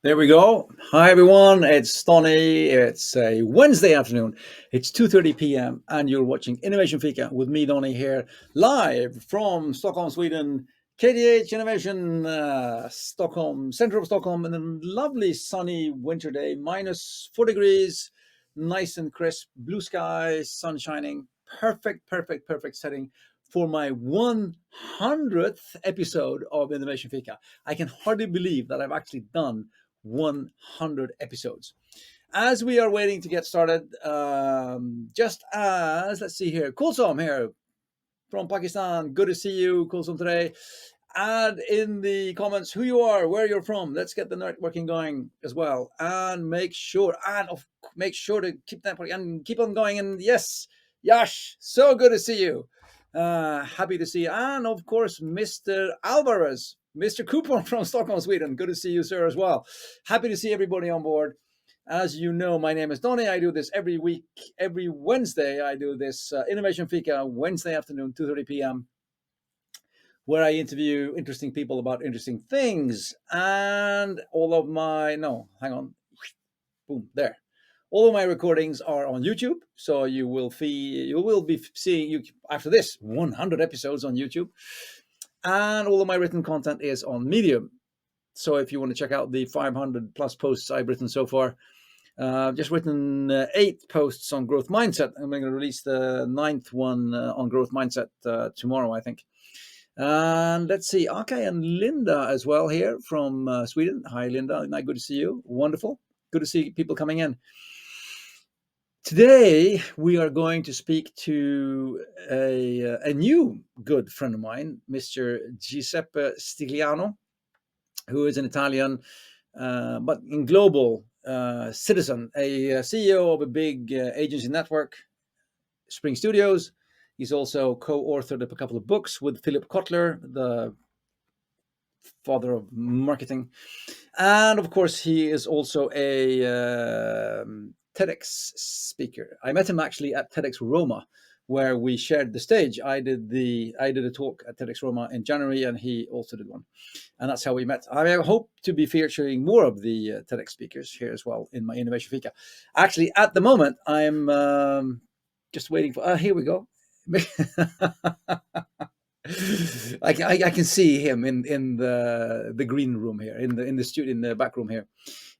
There we go. Hi everyone, it's Tony. It's a Wednesday afternoon. It's 2:30 p.m. and you're watching Innovation Fika with me, Tony, here live from Stockholm, Sweden. KDH Innovation, Stockholm, center of Stockholm, and a lovely sunny winter day, -4 degrees, nice and crisp, blue skies, sun shining. Perfect setting for my 100th episode of Innovation Fika. I can hardly believe that I've actually done 100 episodes. As we are waiting to get started, just as, let's see here, Kulsom here from Pakistan. Good to see you, Kulsom, today. Add in the comments who you are, where you're from. Let's get the networking going as well, and make sure to keep that and keep on going. And yes, Yash, so good to see you. Happy to see you, and of course, Mr. Alvarez, Mr. Coupon from Stockholm, Sweden. Good to see you, sir, as well. Happy to see everybody on board. As you know, my name is Donny. I do this every week, every Wednesday. I do this Innovation Fika Wednesday afternoon, 2:30 p.m., where I interview interesting people about interesting things. And all of my, no, hang on, boom, there. All of my recordings are on YouTube, so you will be seeing you after this 100 episodes on YouTube, and all of my written content is on Medium. So if you want to check out the 500 plus posts I've written so far, just written 8 posts on growth mindset. I'm going to release the 9th one on growth mindset tomorrow, I think. And let's see, okay, and Linda as well here from Sweden. Hi, Linda. Good to see you. Wonderful. Good to see people coming in. Today, we are going to speak to a new good friend of mine, Mr. Giuseppe Stigliano, who is an Italian, but in global citizen, a CEO of a big agency network, Spring Studios. He's also co-authored a couple of books with Philip Kotler, the father of marketing. And of course, he is also a TEDx speaker. I met him actually at TEDx Roma, where we shared the stage. I did a talk at TEDx Roma in January, and he also did one. And that's how we met. I hope to be featuring more of the TEDx speakers here as well in my Innovation Fika. Actually, at the moment, I'm just waiting for, here we go. I can see him in the green room here, in the studio, in the back room here.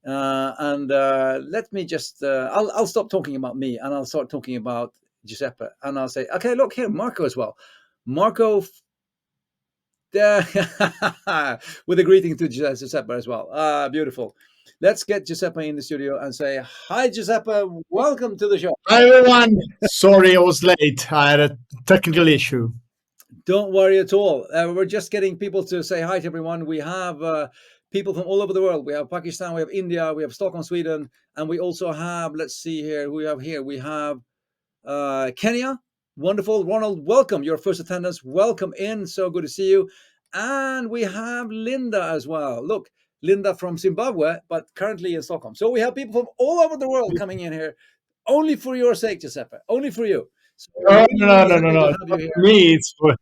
And let me just I'll stop talking about me, and I'll start talking about Giuseppe, and I'll say, okay, look here, Marco as well. Marco with a greeting to Giuseppe as well. Beautiful. Let's get Giuseppe in the studio and say, hi, Giuseppe, welcome to the show. Hi, everyone. Sorry I was late. I had a technical issue. Don't worry at all. We're just getting people to say hi to everyone. We have people from all over the world. We have Pakistan, we have India, we have Stockholm, Sweden, and we also have, let's see here, who we have here. We have Kenya. Wonderful. Ronald, welcome. Your first attendance. Welcome in. So good to see you. And we have Linda as well. Look, Linda from Zimbabwe, but currently in Stockholm. So we have people from all over the world coming in here, only for your sake, Giuseppe, only for you. So Oh, really, no, really no, no, happy no. to It's have not you here. for me.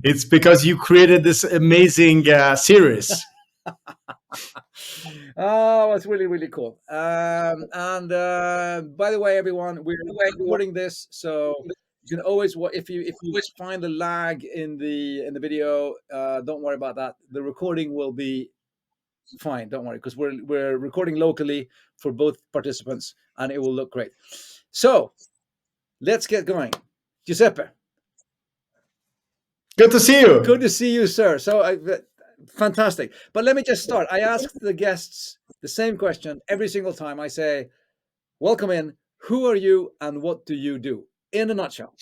It's because you created this amazing series. Oh, it's really, really cool. And by the way, everyone, we're recording this, so you can always, if you always find a lag in the video, don't worry about that. The recording will be fine. Don't worry, because we're recording locally for both participants, and it will look great. So let's get going, Giuseppe. Good to see you. Good to see you, sir. So fantastic. But let me just start. I ask the guests the same question every single time. I say, welcome in. Who are you and what do you do? In a nutshell.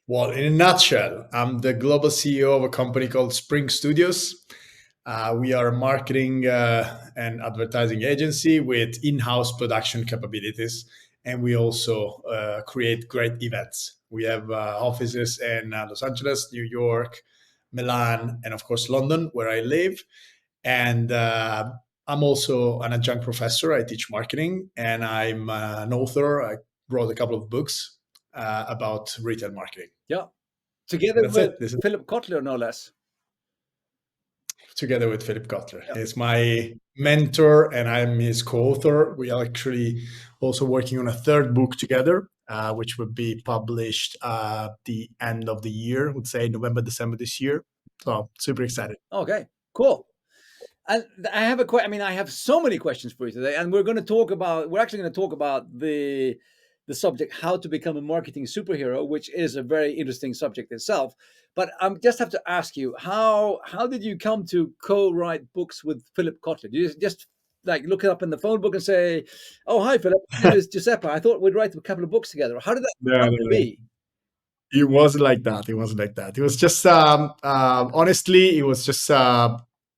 Well, in a nutshell, I'm the global CEO of a company called Spring Studios. We are a marketing and advertising agency with in-house production capabilities, and we also create great events. We have offices in Los Angeles, New York, Milan, and of course London, where I live. And I'm also an adjunct professor. I teach marketing, and I'm an author. I wrote a couple of books about retail marketing. Yeah. Together That's with it. This is Philip Kotler, no less. together with Philip Kotler. Yeah. He's my mentor and I'm his co-author. We are actually also working on a third book together, which would be published the end of the year, I would say November, December this year. So super excited. Okay, cool. And I have a question. I mean, I have so many questions for you today, and we're going to talk about. We're actually going to talk about the subject how to become a marketing superhero, which is a very interesting subject itself. But I just have to ask you, how did you come to co-write books with Philip Kotler? Do you just like look it up in the phone book and say, "Oh, hi, Philip. My name is Giuseppe. I thought we'd write a couple of books together." How did that No, come no, to no. be? It wasn't like that. It wasn't like that. It was just, honestly, it was just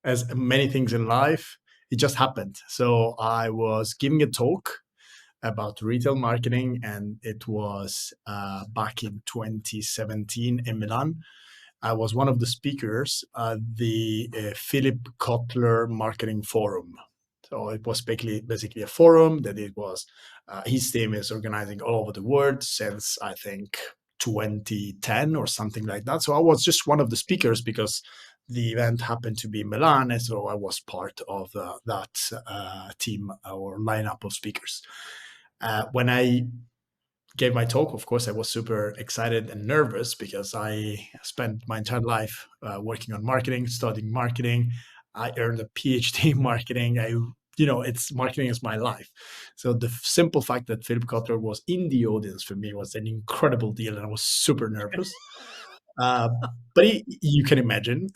as many things in life. It just happened. So I was giving a talk about retail marketing, and it was back in 2017 in Milan. I was one of the speakers at the Philip Kotler Marketing Forum. So it was basically a forum that it was his team is organizing all over the world since I think 2010 or something like that. So I was just one of the speakers because the event happened to be in Milan, and so I was part of that team or lineup of speakers. When I gave my talk, of course, I was super excited and nervous because I spent my entire life working on marketing, studying marketing. I earned a PhD in marketing. It's marketing is my life. So the simple fact that Philip Kotler was in the audience for me was an incredible deal, and I was super nervous. Uh, but you can imagine.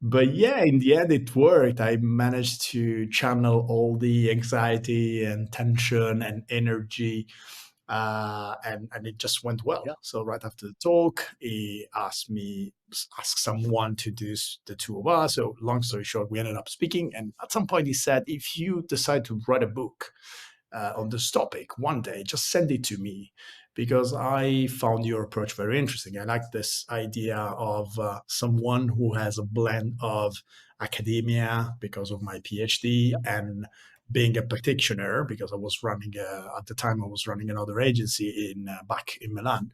But yeah, in the end, it worked. I managed to channel all the anxiety and tension and energy, and it just went well. Yeah. So right after the talk, he asked someone to do the two of us. So long story short, we ended up speaking, and at some point, he said, "If you decide to write a book on this topic one day, just send it to me because I found your approach very interesting. I like this idea of someone who has a blend of academia because of my PhD and being a practitioner because I was running at the time I was running another agency in back in Milan.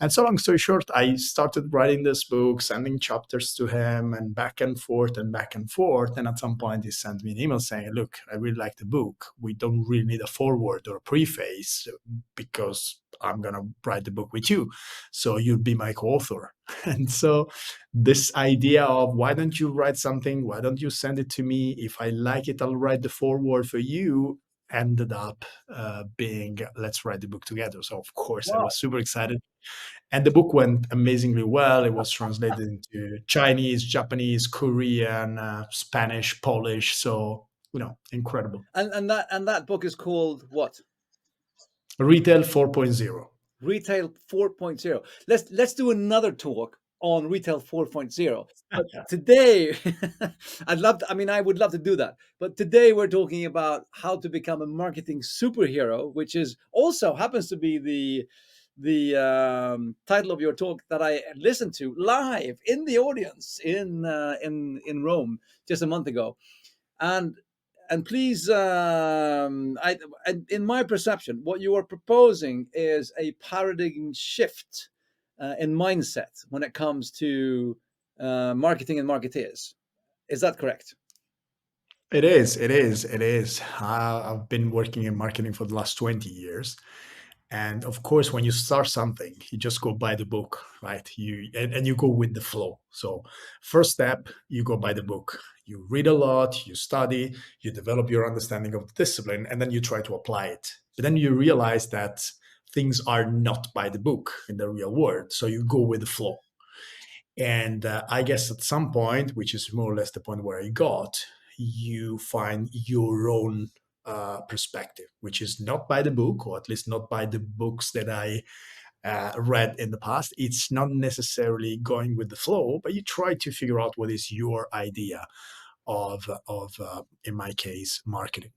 And so long story short, I started writing this book, sending chapters to him and back and forth and back and forth. And at some point, he sent me an email saying, "Look, I really like the book. We don't really need a foreword or a preface because I'm going to write the book with you. So you'll be my co-author." And so this idea of why don't you write something? Why don't you send it to me? If I like it, I'll write the foreword for you, ended up being let's write the book together. So of course I Wow. was super excited, and the book went amazingly well. It was translated into Chinese, Japanese, Korean, Spanish, Polish. So, incredible. And that book is called what? Retail 4.0. Retail 4.0. Let's do another talk on Retail 4.0. But today, I mean, I would love to do that. But today we're talking about how to become a marketing superhero, which is also happens to be the title of your talk that I listened to live in the audience in Rome just a month ago. And please, in my perception, what you are proposing is a paradigm shift in mindset when it comes to marketing and marketeers. Is that correct? It is. It is. It is. I've been working in marketing for the last 20 years. And of course, when you start something, you just go by the book, right? And you go with the flow. So, first step, you go by the book. You read a lot, you study, you develop your understanding of the discipline, and then you try to apply it. But then you realize that things are not by the book in the real world. So you go with the flow. And I guess at some point, which is more or less the point where I got, you find your own perspective, which is not by the book, or at least not by the books that I read in the past. It's not necessarily going with the flow, but you try to figure out what is your idea of in my case, marketing.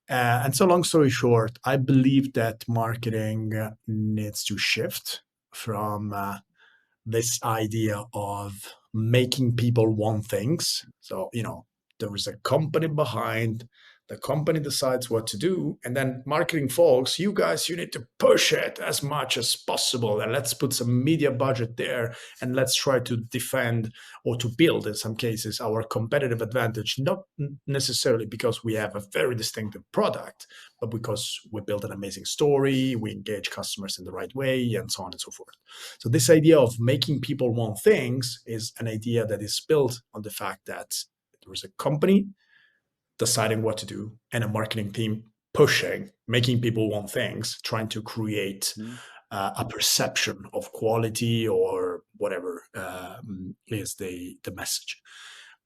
And so, long story short, I believe that marketing needs to shift from this idea of making people want things. So, there is a company behind The company decides what to do, and then marketing folks, you guys, you need to push it as much as possible, and let's put some media budget there, and let's try to defend or to build, in some cases, our competitive advantage, not necessarily because we have a very distinctive product, but because we build an amazing story, we engage customers in the right way, and so on and so forth. So this idea of making people want things is an idea that is built on the fact that there is a company deciding what to do and a marketing team pushing, making people want things, trying to create a perception of quality or whatever is the message.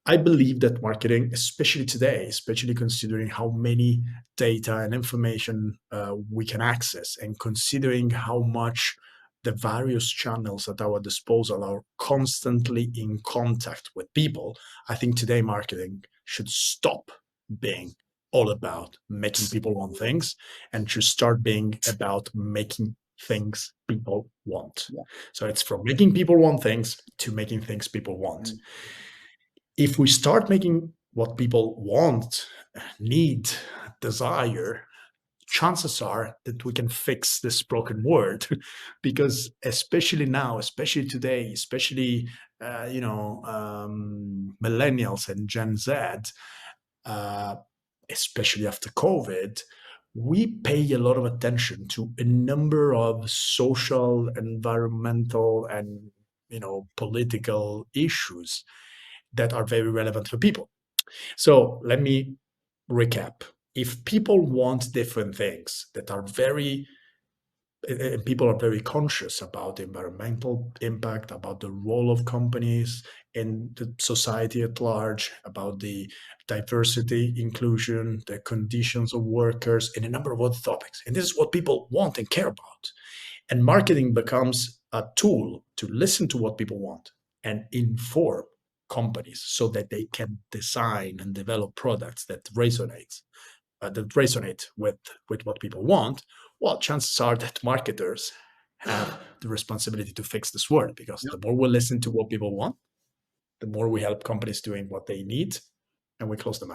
I believe that marketing, especially today, especially considering how many data and information we can access, and considering how much the various channels at our disposal are constantly in contact with people, I think today marketing should stop being all about making people want things and should start being about making things people want. Yeah. So it's from making people want things to making things people want. If we start making what people want, need, desire, chances are that we can fix this broken word. Because especially now, especially today, especially millennials and Gen Z, uh, especially after COVID, we pay a lot of attention to a number of social, environmental, and political issues that are very relevant for people. So let me recap. If people want different things that are very, and people are very conscious about the environmental impact, about the role of companies in the society at large, about the diversity, inclusion, the conditions of workers, and a number of other topics. And this is what people want and care about. And marketing becomes a tool to listen to what people want and inform companies so that they can design and develop products that resonate with what people want. Well, chances are that marketers have the responsibility to fix this world, because the more we listen to what people want, the more we help companies doing what they need, and we close the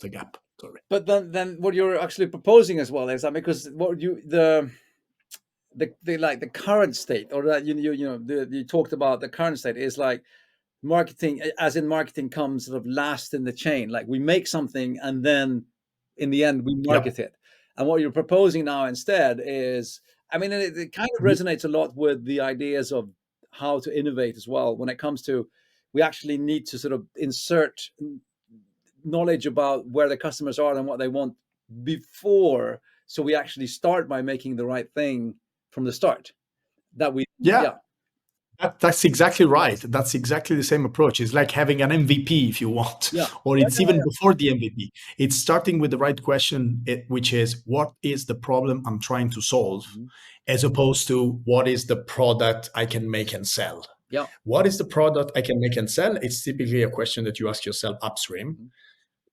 gap. Sorry. But then what you're actually proposing as well is that, because what you the like the current state, or that you talked about the current state is like marketing, as in marketing comes sort of last in the chain. Like we make something and then in the end we Yep. market it. And what you're proposing now instead is, I mean, it kind of resonates a lot with the ideas of how to innovate as well. When it comes to, we actually need to sort of insert knowledge about where the customers are and what they want before, so we actually start by making the right thing from the start. That we, Yeah. yeah, That's exactly right. That's exactly the same approach. It's like having an MVP, if you want, yeah, or yeah, it's even before the MVP. It's starting with the right question, which is, what is the problem I'm trying to solve, as opposed to what is the product I can make and sell. yeah, What is the product I can make and sell? It's typically a question that you ask yourself upstream.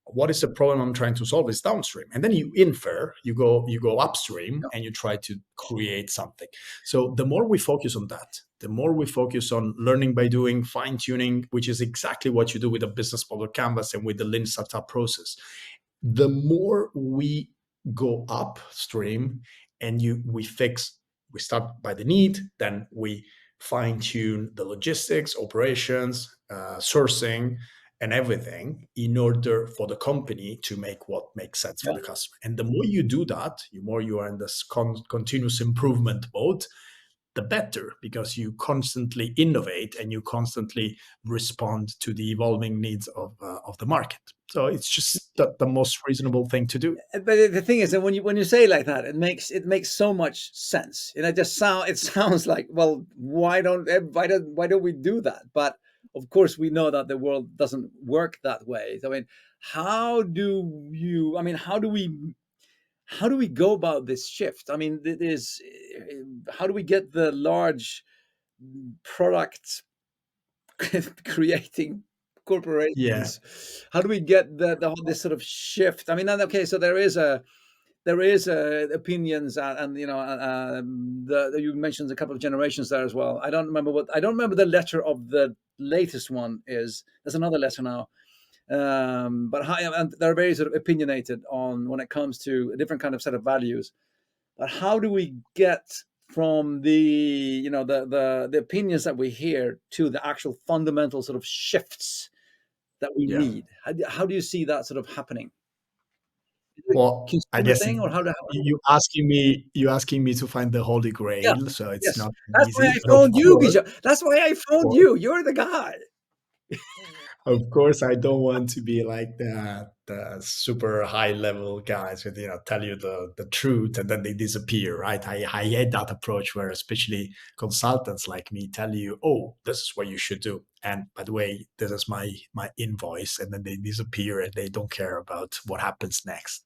What is the problem I'm trying to solve is downstream, and then you infer, you go upstream, yeah, and you try to create something. So the more we focus on that, the more we focus on learning by doing, fine tuning, which is exactly what you do with a business model canvas and with the lean startup process, the more we go upstream, and we start by the need, then we fine tune the logistics, operations, sourcing, and everything in order for the company to make what makes sense for yeah. the customer. And the more you do that, the more you are in this continuous improvement mode, the better, because you constantly innovate and you constantly respond to the evolving needs of the market. So it's just the most reasonable thing to do. But the thing is that when you say it like that, it makes so much sense, and it sounds like, well, why don't we do that? But of course, we know that the world doesn't work that way. I mean, how do you? I mean, how do we go about this shift? I mean, it is, how do we get the large product creating Yeah. corporations? How do we get this sort of shift? I mean, okay, so there is opinions, and you mentioned a couple of generations there as well. I don't remember the letter of the latest one is. There's another letter now. But how, and they're very sort of opinionated on when it comes to a different kind of set of values. But how do we get from the the opinions that we hear to the actual fundamental sort of shifts that we Yeah. need? How do you see that sort of happening? Is it a Well, I consumer guess thing, or you asking me to find the holy Yes, grail, so it's yes. not That's why easy. I But phoned you, Giuseppe. That's why I phoned course, you. You're the guy. of course, I don't want to be like the super high level guys who tell you the truth and then they disappear, right? I hate that approach where especially consultants like me tell you, oh, this is what you should do, and by the way, this is my invoice, and then they disappear and they don't care about what happens next.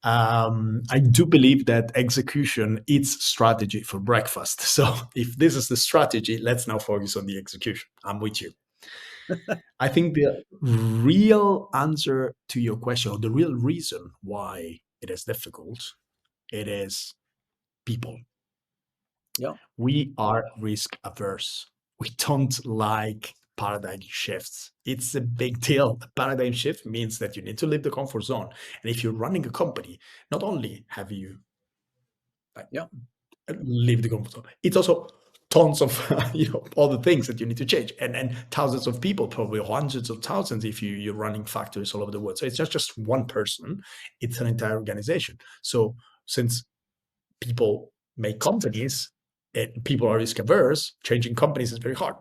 I do believe that execution is strategy for breakfast. So if this is the strategy, let's now focus on the execution. I'm with you. I think the real answer to your question, or the real reason why it is difficult, it is people. Yeah, We are risk averse. We don't like paradigm shifts. It's a big deal. A paradigm shift means that you need to leave the comfort zone. And if you're running a company, not only have you like yeah, leave the comfort zone. It's also tons of other things that you need to change, and thousands of people, probably hundreds of thousands, if you're running factories all over the world. So it's not just one person; it's an entire organization. So since people make companies and people are risk averse, changing companies is very hard.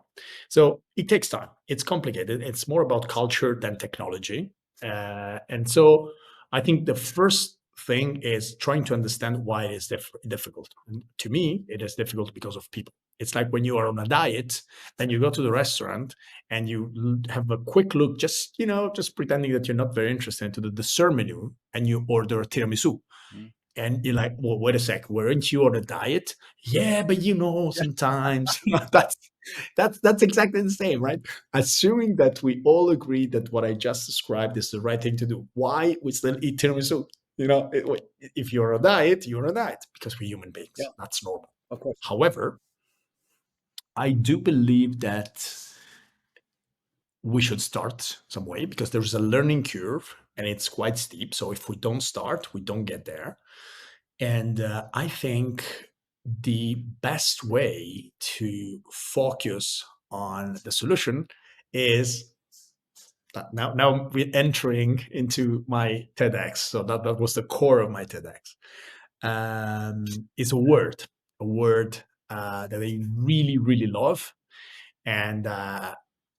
So it takes time. It's complicated. It's more about culture than technology. And so I think the first thing is trying to understand why it is difficult. And to me, it is difficult because of people. It's like when you are on a diet, then you go to the restaurant and you have a quick look, just pretending that you're not very interested into the dessert menu, and you order a tiramisu, mm, and you're like, well, wait a sec, weren't you on a diet? Yeah, but yeah, sometimes that's exactly the same, right? Assuming that we all agree that what I just described is the right thing to do, why we still eat tiramisu? If you're on a diet, you're on a diet because we're human yeah. beings. That's normal. Of course. However, I do believe that we should start some way because there's a learning curve and it's quite steep. So if we don't start, we don't get there. And I think the best way to focus on the solution is that now we're entering into my TEDx. So that was the core of my TEDx. Is a word that I really, really love. And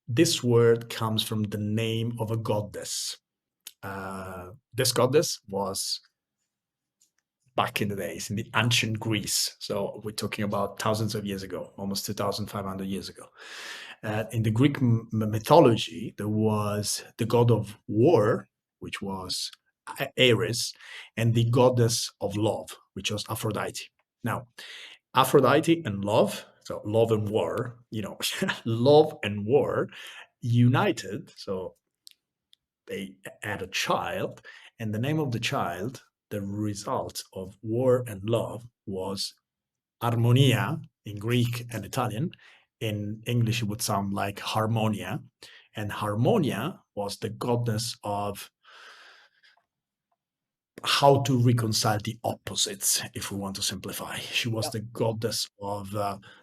this word comes from the name of a goddess. This goddess was back in the days in the ancient Greece. So we're talking about thousands of years ago, almost 2,500 years ago. In the Greek mythology, there was the god of war, which was Ares, and the goddess of love, which was Aphrodite. Now, Aphrodite and love, so love and war, love and war united. So they had a child, and the name of the child, the result of war and love, was Harmonia in Greek and Italian. In English, it would sound like Harmonia. And Harmonia was the goddess of how to reconcile the opposites, if we want to simplify. She was Yeah, the goddess of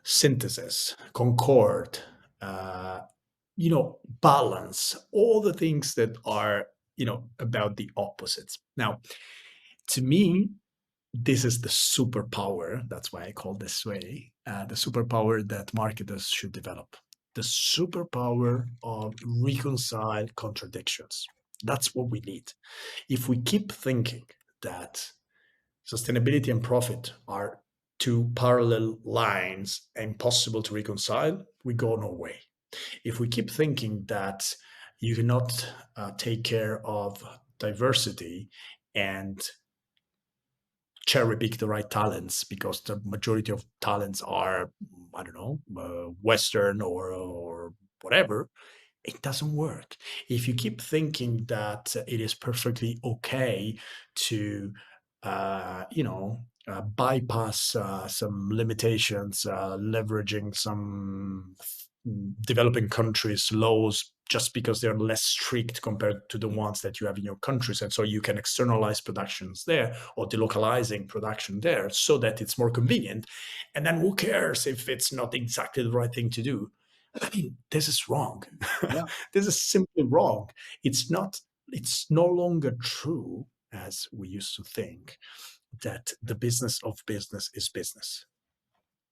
synthesis, concord, uh, balance, all the things that are, about the opposites. Now, to me, this is the superpower. That's why I call this way the superpower that marketers should develop. The superpower of reconcile contradictions. That's what we need. If we keep thinking that sustainability and profit are two parallel lines impossible to reconcile, we go no way. If we keep thinking that you cannot take care of diversity and cherry pick the right talents because the majority of talents are, I don't know, Western or whatever, it doesn't work. If you keep thinking that it is perfectly okay to, bypass some limitations, leveraging some developing countries' laws just because they're less strict compared to the ones that you have in your countries. And so you can externalize productions there or delocalizing production there so that it's more convenient. And then who cares if it's not exactly the right thing to do? I mean, this is wrong. Yeah, This is simply wrong. It's no longer true, as we used to think, that the business of business is business.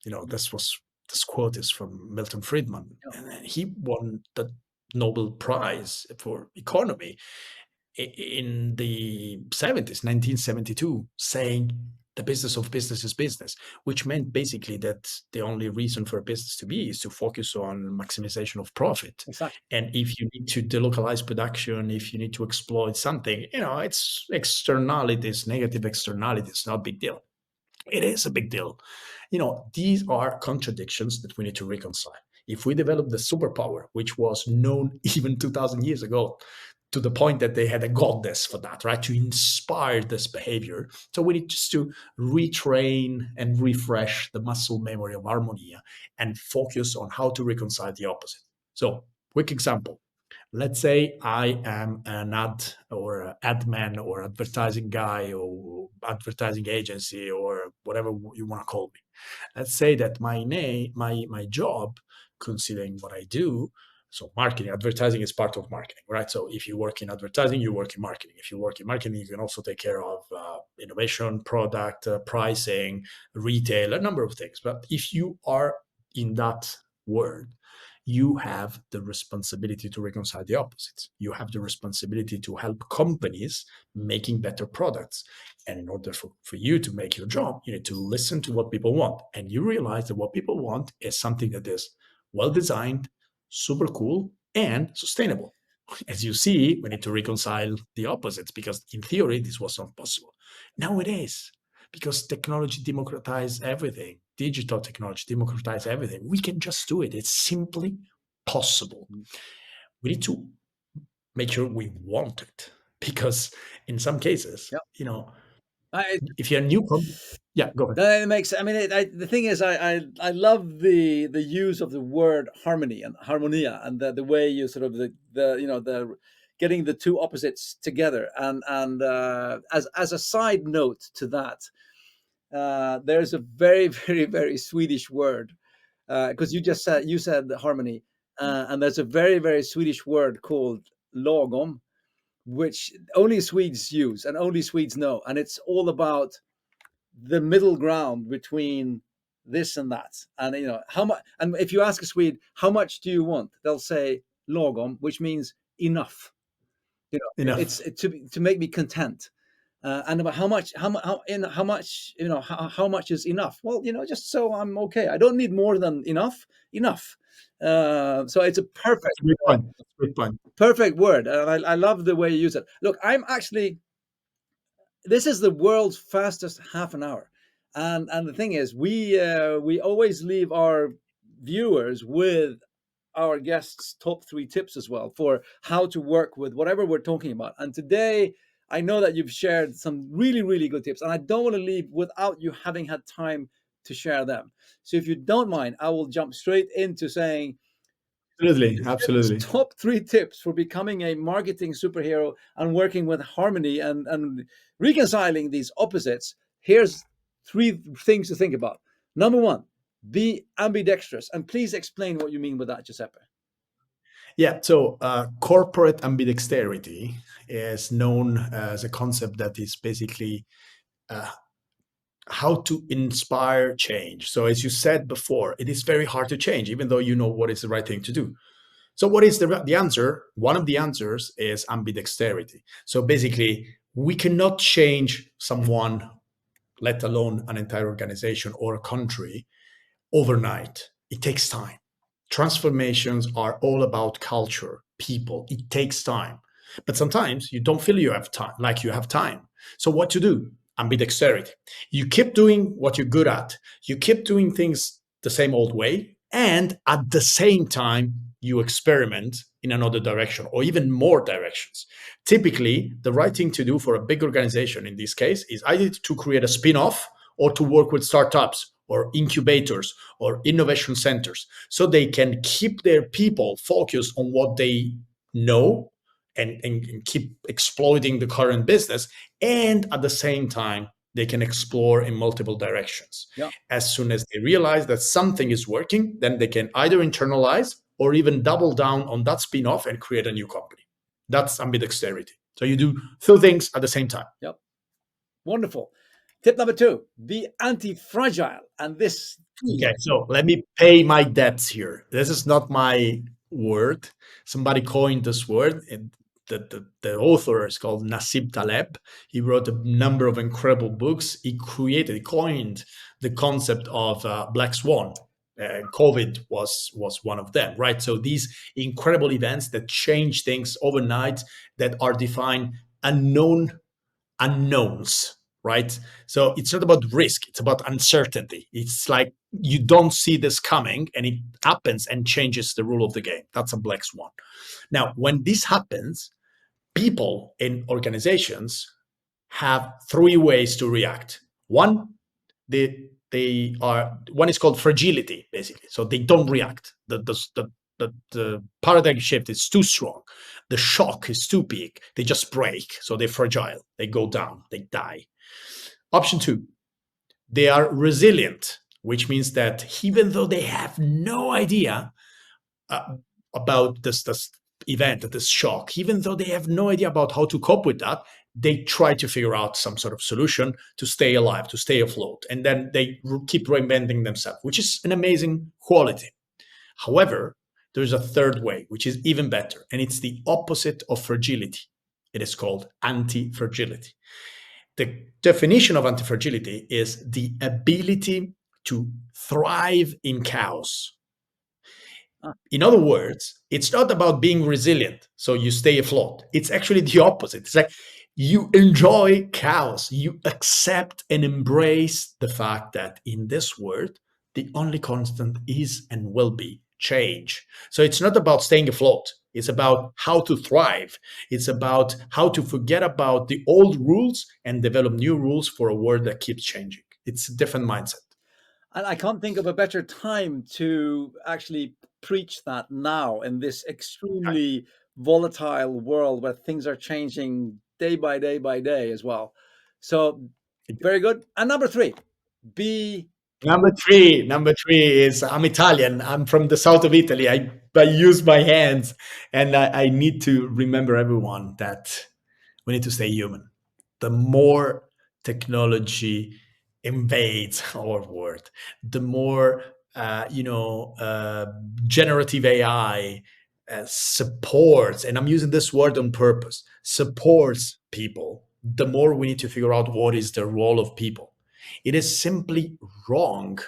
This quote is from Milton Friedman, yeah, and he won the Nobel Prize for economy in the 70s, 1972, saying the business of business is business, which meant basically that the only reason for a business to be is to focus on maximization of profit. exactly. And if you need to delocalize production, if you need to exploit something, it's externalities, negative externalities, not a big deal. It is a big deal. These are contradictions that we need to reconcile. If we develop the superpower, which was known even 2000 years ago, to the point that they had a goddess for that, right, to inspire this behavior. So we need just to retrain and refresh the muscle memory of harmonia and focus on how to reconcile the opposite. So, quick example. Let's say I am an ad or ad man or advertising guy or advertising agency or whatever you want to call me. Let's say that my job, considering what I do, so marketing, advertising is part of marketing, right? So if you work in advertising, you work in marketing. If you work in marketing, you can also take care of innovation, product, pricing, retail, a number of things. But if you are in that world, you have the responsibility to reconcile the opposites. You have the responsibility to help companies making better products. And in order for you to make your job, you need to listen to what people want. And you realize that what people want is something that is well designed, super cool, and sustainable. As you see, we need to reconcile the opposites because in theory, this was not possible. Now it is because technology democratized everything. Digital technology democratized everything. We can just do it. It's simply possible. We need to make sure we want it because in some cases, Yeah. I, if you're a new company, yeah, go ahead. it makes. I mean, the thing is, I love the use of the word harmony and harmonia, and the way you sort of the getting the two opposites together. And as a side note to that, there's a very very very Swedish word, because you said harmony, and there's a very very Swedish word called lagom, which only Swedes use and only Swedes know, and it's all about the middle ground between this and that. And how much, and if you ask a Swede how much do you want, they'll say lagom, which means enough. It's Enough. to make me content. And about how much, how much is enough? Well, just so I'm okay. I don't need more than enough. So it's a That's a great point. That's a great point. perfect word, and I love the way you use it. Look, I'm actually, this is the world's fastest half an hour, and the thing is, we always leave our viewers with our guests' top 3 tips as well for how to work with whatever we're talking about. And today, I know that you've shared some really really good tips, and I don't want to leave without you having had time to share them. So if you don't mind, I will jump straight into saying Absolutely. Giuseppe's Absolutely. top 3 tips for becoming a marketing superhero and working with harmony and reconciling these opposites. Here's 3 things to think about. Number 1, be ambidextrous. And please explain what you mean with that, Giuseppe. Yeah. So corporate ambidexterity is known as a concept that is basically uh, how to inspire change. So, as you said before, it is very hard to change, even though you know what is the right thing to do. So, what is the answer? One of the answers is ambidexterity. So, basically, we cannot change someone, let alone an entire organization or a country, overnight. It takes time. Transformations are all about culture, people. It takes time. But sometimes you don't feel you have time, like you have time. So what to do? Ambidexterity. You keep doing what you're good at. You keep doing things the same old way. And at the same time, you experiment in another direction or even more directions. Typically, the right thing to do for a big organization in this case is either to create a spin off or to work with startups or incubators or innovation centers, so they can keep their people focused on what they know, and keep exploiting the current business. And at the same time, they can explore in multiple directions. Yeah. As soon as they realize that something is working, then they can either internalize or even double down on that spin-off and create a new company. That's ambidexterity. So you do two things at the same time. Yep. Wonderful. Tip number 2, be anti-fragile. And this, Okay, so let me pay my debts here. This is not my word. Somebody coined this word, and the author is called Nassim Taleb. He wrote a number of incredible books. He coined the concept of black swan. COVID was one of them, right? So these incredible events that change things overnight, that are defined unknown unknowns, right? So it's not about risk, it's about uncertainty. It's like you don't see this coming and it happens and changes the rule of the game. That's a black swan. Now, when this happens, people in organizations have three ways to react. One, they are one is called fragility, basically. So they don't react. The paradigm shift is too strong. The shock is too big. They just break. So they're fragile. They go down. They die. Option two, they are resilient, which means that even though they have no idea uh, about this event, this shock, even though they have no idea about how to cope with that, they try to figure out some sort of solution to stay alive, to stay afloat, and then they keep reinventing themselves, which is an amazing quality. However, there's a third way, which is even better, and it's the opposite of fragility. It is called anti-fragility. The definition of anti-fragility is the ability to thrive in chaos. In other words, it's not about being resilient, so you stay afloat. It's actually the opposite. It's like you enjoy chaos. You accept and embrace the fact that in this world, the only constant is and will be change. So it's not about staying afloat. It's about how to thrive. It's about how to forget about the old rules and develop new rules for a world that keeps changing. It's a different mindset. and I can't think of a better time to actually preach that now in this extremely volatile world where things are changing day by day by day as well. So very good. And number 3, be Number three is I'm Italian. I'm from the south of Italy. I use my hands, and I need to remember everyone that we need to stay human. The more technology invades our world, the more generative AI supports, and I'm using this word on purpose, supports people. The more we need to figure out what is the role of people. It is simply wrong,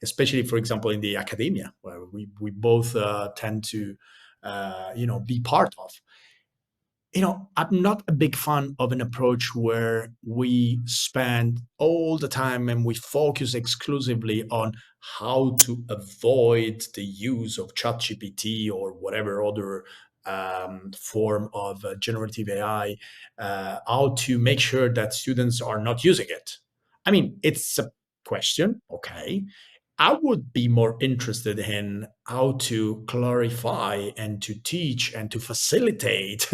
especially, for example, in the academia, where we both tend to be part of. I'm not a big fan of an approach where we spend all the time and we focus exclusively on how to avoid the use of ChatGPT or whatever other form of generative AI, how to make sure that students are not using it. I mean, it's a question, okay. I would be more interested in how to clarify and to teach and to facilitate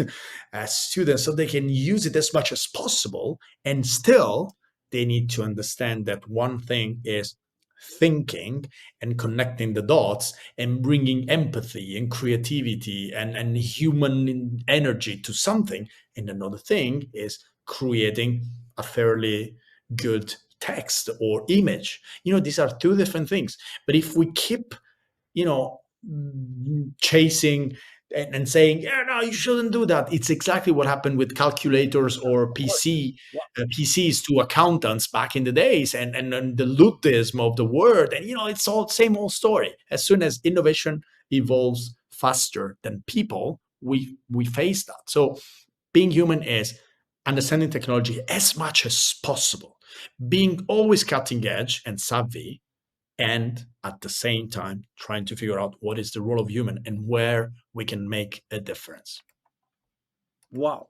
students so they can use it as much as possible. And still, they need to understand that one thing is thinking and connecting the dots and bringing empathy and creativity and human energy to something. And another thing is creating a fairly good text or image. These are two different things. But if we keep chasing and saying, yeah, no, you shouldn't do that. It's exactly what happened with calculators or of course. Yeah. PCs to accountants back in the days, and the Luddism of the word. And it's all same old story. As soon as innovation evolves faster than people, we face that. So being human is understanding technology as much as possible, being always cutting edge and savvy, and at the same time trying to figure out what is the role of human and where we can make a difference. Wow.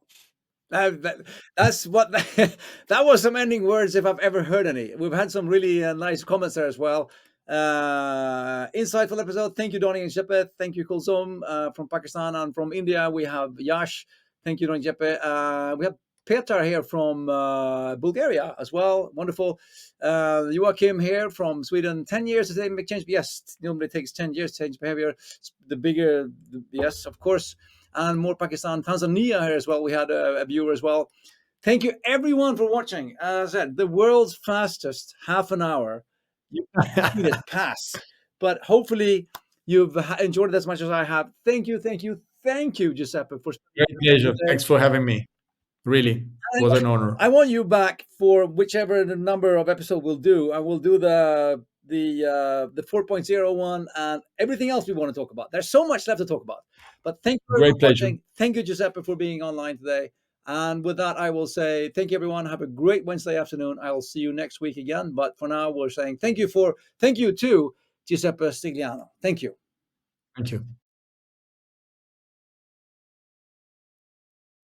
That's what that was some ending words if I've ever heard any. We've had some really nice comments there as well. Insightful episode. Thank you, Donny and Giuseppe. Thank you, Kulsum from Pakistan, and from India we have Yash. Thank you, Donny and Giuseppe. We have Petar here from Bulgaria as well. Wonderful. Joachim here from Sweden. 10 years to make change. Yes, normally it takes 10 years to change behavior. The bigger, yes, of course. And more Pakistan, Tanzania here as well. We had a viewer as well. Thank you everyone for watching. As I said, the world's fastest half an hour. You see it pass, but hopefully you've enjoyed it as much as I have. Thank you, thank you, thank you, Giuseppe, for Great pleasure. Thanks for having me. Really was an honor. I want you back for whichever the number of episode we'll do. I will do the 4.01 and everything else we want to talk about. There's so much left to talk about. But thank you Great for pleasure. watching. Thank you, Giuseppe, for being online today. And with that, I will say thank you, everyone. Have a great Wednesday afternoon. I'll see you next week again. But for now, we're saying thank you to Giuseppe Stigliano. Thank you. Thank you.